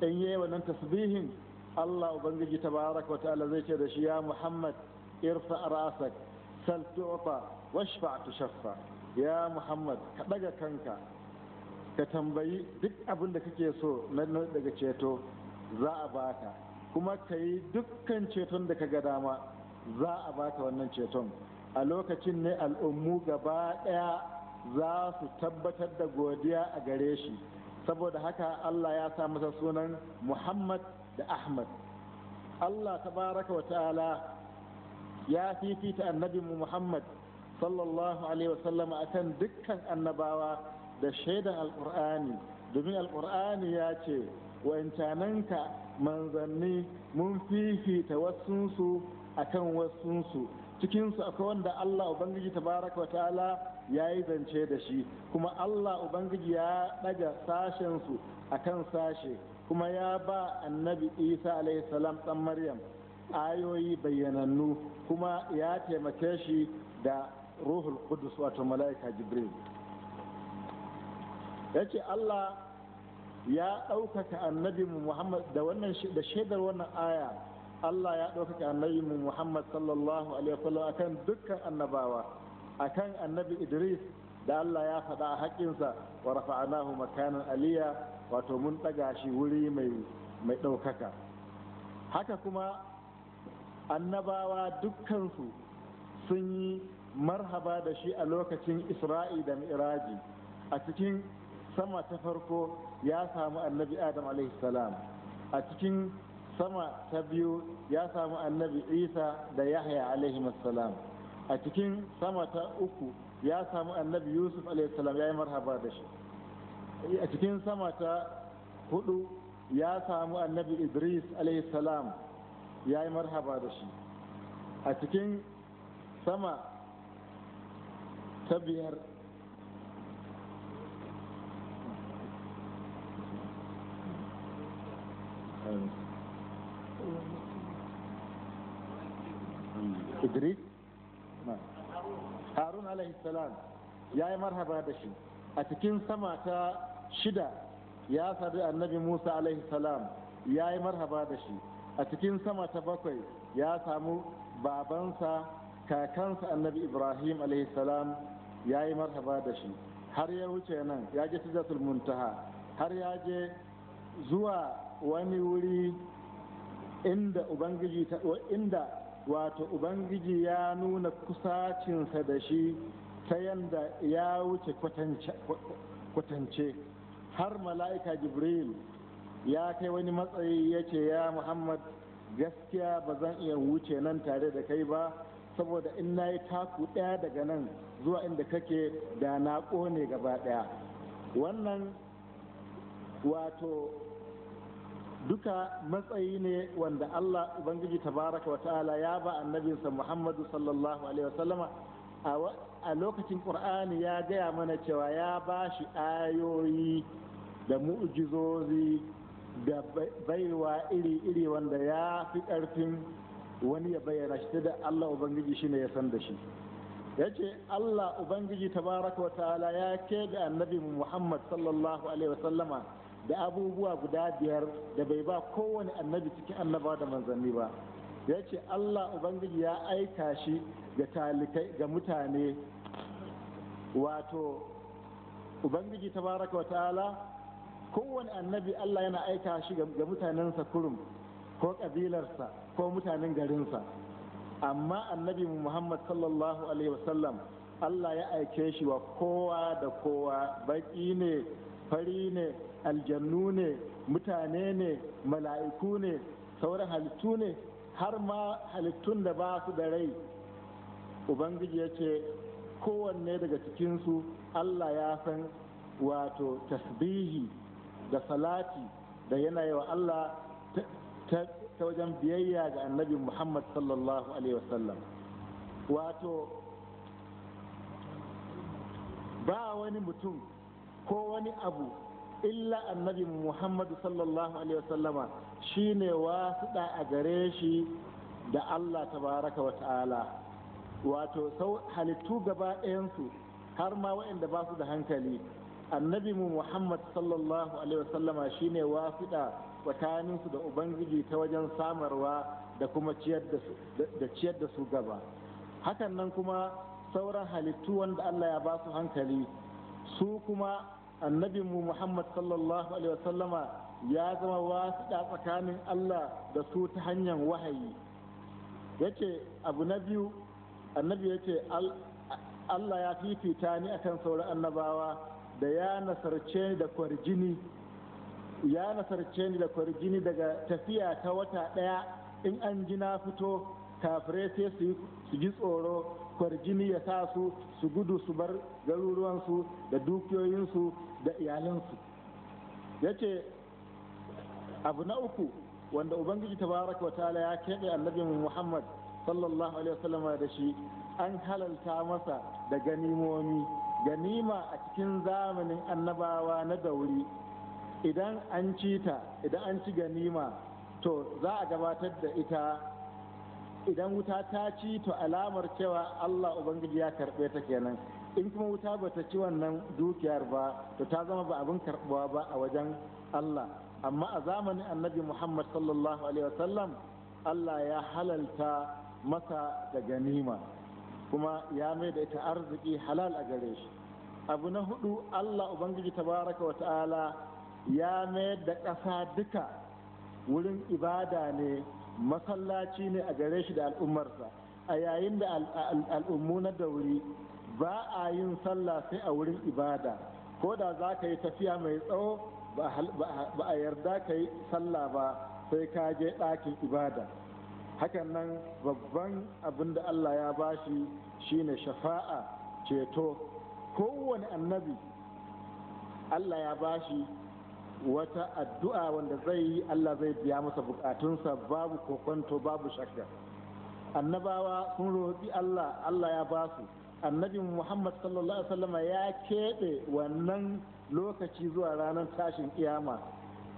In yi wannan tasbihin, Allah ubangiji tabaraka wa ta'ala zai ce da shi, ya Muhammad irfa ra'sak sal tu'ta washfa tushaffa. Ya Muhammad ka daga kanka ka tambayi duk abin da kake so na daga ceto, za a baka, kuma ka yi dukkan ceton da ka ga dama, za a baka wannan ceton. A lokacin ne al'ummu gaba ɗaya za su tabbatar da godiya a gare shi, saboda haka Allah ya sa masa sunan Muhammad da Ahmad. Allah tabaraka wa ta'ala ya fifita annabi Muhammad sallallahu alaihi wasallam akan dukkan annabawa da shaidan alqur'ani, domin alqur'ani ya ce wa'incananka manzanni mun fifita wasunsu akan wasunsu, cikinsu akwai wanda Allah ubangiji tabaraka wa ta'ala ya yi zance da shi, kuma Allah ubangiji ya daga sashensu akan sashe, kuma ya ba annabi Isa alaihi salam dan Maryam ayoyi bayyanannu, kuma ya taimake shi da ruhul qudus wato mala'ika Jibril. Yace Allah ya ɗaukaka annabi Muhammad da wannan da shaidar wannan aya, Allah ya ɗaukaka annabi Muhammad sallallahu alaihi wasallam akan dukkan annabawa, akan annabi Idris da Allah ya faɗa a haƙƙinsa, wa rafa'anahu makanan aliya, wato mun ɗaga shi wuri mai ɗaukaka. Haka kuma annabawa dukkansu sun yi marhaba da shi a lokacin Isra'i da Mi'raji. A cikin sama ta farko ya samu annabi Adam alaihi salam, a cikin sama ta biyu ya samu annabi Isa da Yahya alaihi salam, a cikin sama ta uku ya samu annabi Yusuf alaihi salam, ya yi marhaba da shi. A cikin sama ta hudu ya samu annabi Idris alaihi salam, ya yi marhaba da shi. A cikin sama ta biyar Idris Harun alaihi salam ya yi marhaba da shi. A cikin sama ta shida ya sadu annabi Musa alaihi salam, ya yi marhaba da shi. A cikin sama ta bakwai ya samu babansa kakansa annabi Ibrahim alaihi salam, ya yi marhaba da shi. Har ya wuce nan ya ji sidratul muntaha, har ya je zuwa wani wuri inda wato ubangiji ya nuna kusacinsa da shi ta yanda ya wuce kwatance har mala'ika jibril ya kai wani matsayi ya ce ya muhammad gaskiya ba zan iya wuce nan tare da kai ba saboda in na yi taku ɗaya daga nan zuwa inda kake da na ƙone gaba ɗaya. Wannan wato duka matsayi ne wanda Allah Ubangiji tabaraka wa ta'ala ya ba annabinsa Muhammadu sallallahu alaihi wasallama a lokacin Qur'ani ya gaya mana cewa ya ba shi ayoyi da mu'jizozi da baiwa iri-iri wanda ya fi ƙarfin wani ya bayyana shi da Allah Ubangiji shine ya san da shi. Ya ce Allah Ubangiji tabaraka wa ta'ala ya keɓe annabi Muhammad sallallahu alaihi wasallama da abubuwa guda 5 da bai ba kowane annabi cikin annaba da manzanni ba. Ya ce Allah Ubangiji ya aika shi ga talikai ga mutane, wato Ubangiji tabaraka wa ta'ala kowane annabi Allah yana aika shi ga mutanensa kurum ko ƙabilarsa ko mutanen garinsa, amma annabi Muhammad sallallahu alaihi wasallam Allah ya aike shi wa kowa da kowa, baƙi ne, fari ne, aljannu ne, mutane ne, mala'iku ne, sauran halittu ne, har ma halittun da ba su da rai. Ubangiji ya ce kowanne daga cikinsu Allah ya san wato tasbihi da salati da yanayi wa Allah ta wajen biyayya ga annabi Muhammad sallallahu alaihi wasallam. Wato ba wani mutum ko wani abu illa annabi Muhammad sallallahu alaihi wasallama shine wasuɗa a gare shi da Allah tabaraka wa ta'ala. Wato halittu gaba ɗayansu har ma waɗanda ba su da hankali, annabi Muhammad sallallahu alaihi wasallama shine wasuɗa tsakaninsu da Ubangiji ta wajen samarwa da kuma ciyar da su gaba. Hakan nan kuma sauran halittu wanda Allah ya ba su hankali, su kuma annabi Muhammad sallallahu alaihi wasallama ya zama wasuɗa tsakanin Allah da su ta hanyar wahayi. Yace abu na biyu, annabi yace Allah ya fifita ni akan sauran annabawa da ya nasarce ni da kwarjini daga tafiya ta wata ɗaya. In an ji na fito, kafirai sai su ji tsoro, kwarjini ya sa su gudu su bar garuruwansu da dukiyoyinsu da iyalansu. Ya ce abu na uku wanda Ubangiji tabaraka wa ta'ala ya keɓe annabi Muhammad sallallahu alaihi wasallama da shi, an halalta masa da ganima a cikin zamanin annabawa na dauri. Idan an ci ganima to za a gabatar da ita. Idan wuta ta ci to alamar cewa Allah Ubangiji ya karɓe ta kenan. In kuma wuta ba ta ci wannan dukiyar ba to ta zama ba abin karɓuwa ba a wajen Allah. Amma a zamanin annabi Muhammad sallallahu alaihi wasallam Allah ya halalta masa da ganima, kuma ya mai da ita arziki halal a gare shi. Abu na 4, Allah Ubangiji tabaraka wa ta'ala ya mayar da ƙasa duka wurin ibada ne, masallaci ne a gare shi da al'ummarsa. A yayin da al'ummu na dauri ba a yin sallah sai a wurin ibada, ko da za ka yi tafiya mai tsawo ba a yarda ka yi sallah ba sai ka je ɗakin ibada. Hakan nan babban abin da Allah ya bashi shine shafa'a, ceto. Kowane annabi Allah ya bashi wata addu'a wanda zai yi, Allah zai biya masa bukatunsa babu kokonto babu shakka. Annabawa sun roƙi Allah, Allah ya ba su. Annabi Muhammad sallallahu alaihi wasallam ya keɓe wannan lokaci zuwa ranar tashin kiyama,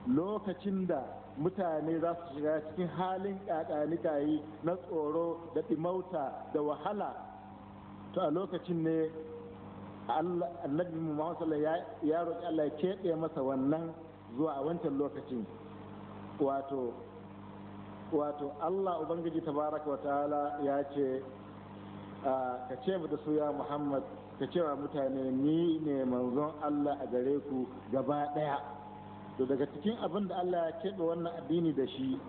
lokacin da mutane za su shiga cikin halin ƙaƙanikayi na tsoro da ɗimauta da wahala. To a lokacin ne annabi Muhammad sallallahu ya roƙi Allah ya keɓe masa wannan zuwa a wancan lokacin. Wato Allah Ubangiji tabaraka wa ta'ala ya ce ka ce da su ya Muhammad, ka ce wa mutane ni ne manzon Allah a gare ku gaba ɗaya. to daga cikin abin da Allah ya keɓe wannan addini da shi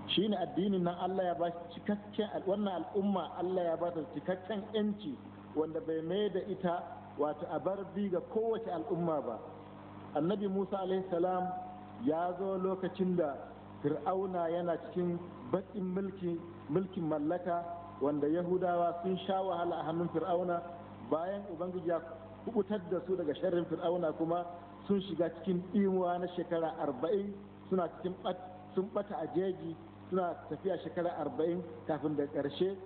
shine addinin nan Allah ya ba shi cikakken wannan al'umma Allah ya ba ta cikakken yanci wanda bai mai da ita wato a bar bi ga kowace al'umma ba. Annabi Musa alaihi salam ya zo lokacin da Fir'auna yana cikin baƙin mulkin mallaka wanda Yahudawa sun sha wahala a hannun Fir'auna, bayan Ubangiji ya kubutar da su daga sharrin Fir'auna kuma sun shiga cikin imuwa na shekara 40 suna cikin sun bata a jeji suna tafiya shekara 40 kafin da ƙarshe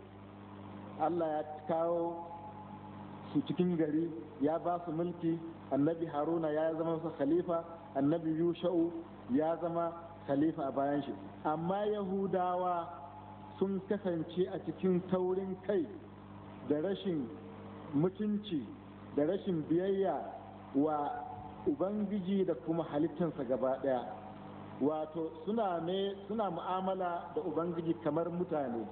Allah ya kawo su cikin gari ya ba su mulki. Annabi Haruna ya zama masa khalifa, annabi Yusha'u ya zama khalifa a bayan shi, amma Yahudawa sun kasance a cikin taurin kai da rashin mutunci da rashin biyayya wa Ubangiji da kuma halittansa gaba ɗaya. Wato suna mu'amala da Ubangiji kamar mutane,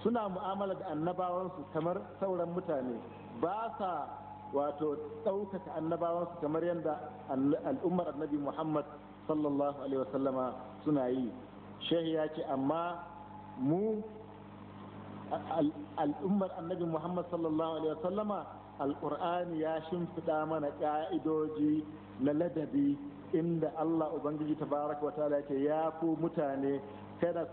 suna mu'amala da annabawansu kamar sauran mutane, ba sa wato ɗaukaka annabawansu kamar yadda al'ummar annabi Muhammad sallallahu alaihi wasallama suna yi. Shehi ya ce amma mu al'ummar annabi Muhammad sallallahu alaihi wasallama alƙur'ani ya shimfiɗa mana ƙa'idoji na ladabi inda Allah Ubangiji tabaraka wa ta'ala ce ya ku mutane kada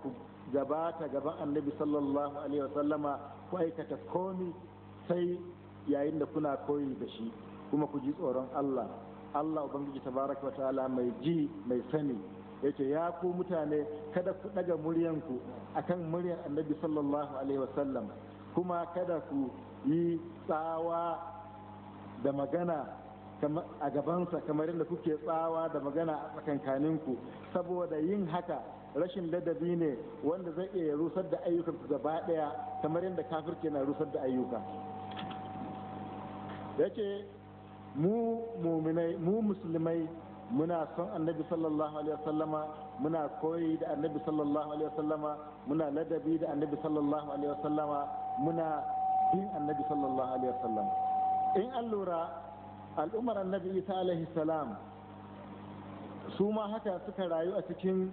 ku gabata gaban annabi sallallahu alaihi wasallama ku aikata komi sai yayin da kuna koyi da shi, kuma ku ji tsoron Allah. Allah Ubangiji tabaraka wa ta'ala mai ji mai sani yace ya ku mutane kada ku daga muryanku akan muryar annabi sallallahu alaihi wasallam, kuma kada ku yi tsawa da magana a gabansa kamar yadda kuke tsawa da magana a tsakankaninku, saboda yin haka rashin ladabi ne wanda zai iya rusar da ayyukanku gaba daya kamar yadda kafirci na rusar da ayyuka. Yace mu muminai mu musulmai muna son annabi sallallahu alaihi wasallama, muna koyi da annabi sallallahu alaihi wasallama, muna ladabi da annabi sallallahu alaihi wasallama, muna bin annabi sallallahu alaihi wasallama. In an lura al'ummar annabi Isa alaihi salam su ma haka suka rayu a cikin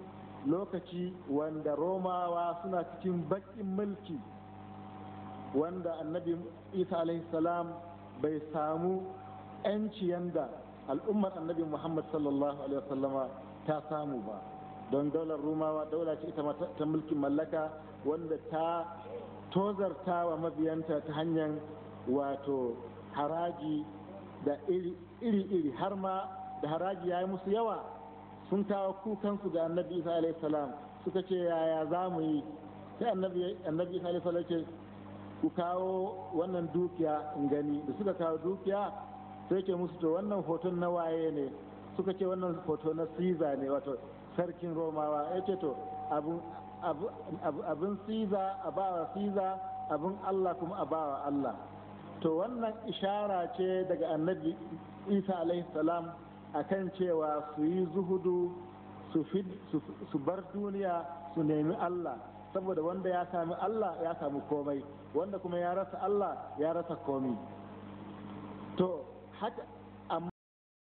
lokaci wanda Romawa suna cikin baƙin mulki, wanda annabi Isa alaihi salam bai samu 'yanci yanda al'ummar annabi Muhammad sallallahu alaihi wasallama ta samu ba, don daular Romawa daula ce ita ta mulkin mallaka wanda ta tozarta wa mabiyanta ta hanyar wato haraji da iri-iri, har ma da haraji ya yi musu yawa. Sun kawo kukansu ga annabi Isa alaihi salam suka ce yaya za mu yi, sai annabi Isa alaihi salam ce ku kawo wannan dukiya in gani. Da suka kawo dukiya sai ke musu to wannan hoton na waye ne, suka ce wannan hoto na Caesar ne, wato sarkin Romawa. Ya ce to abin Caesar a bawa Caesar, abin Allah kuma a bawa Allah. To wannan ishara ce daga annabi Isa alaihi salam akan cewa su yi zuhudu, su bar duniya su nemi Allah, saboda wanda ya sami Allah ya sami komai, wanda kuma ya rasa Allah ya rasa komai. To haka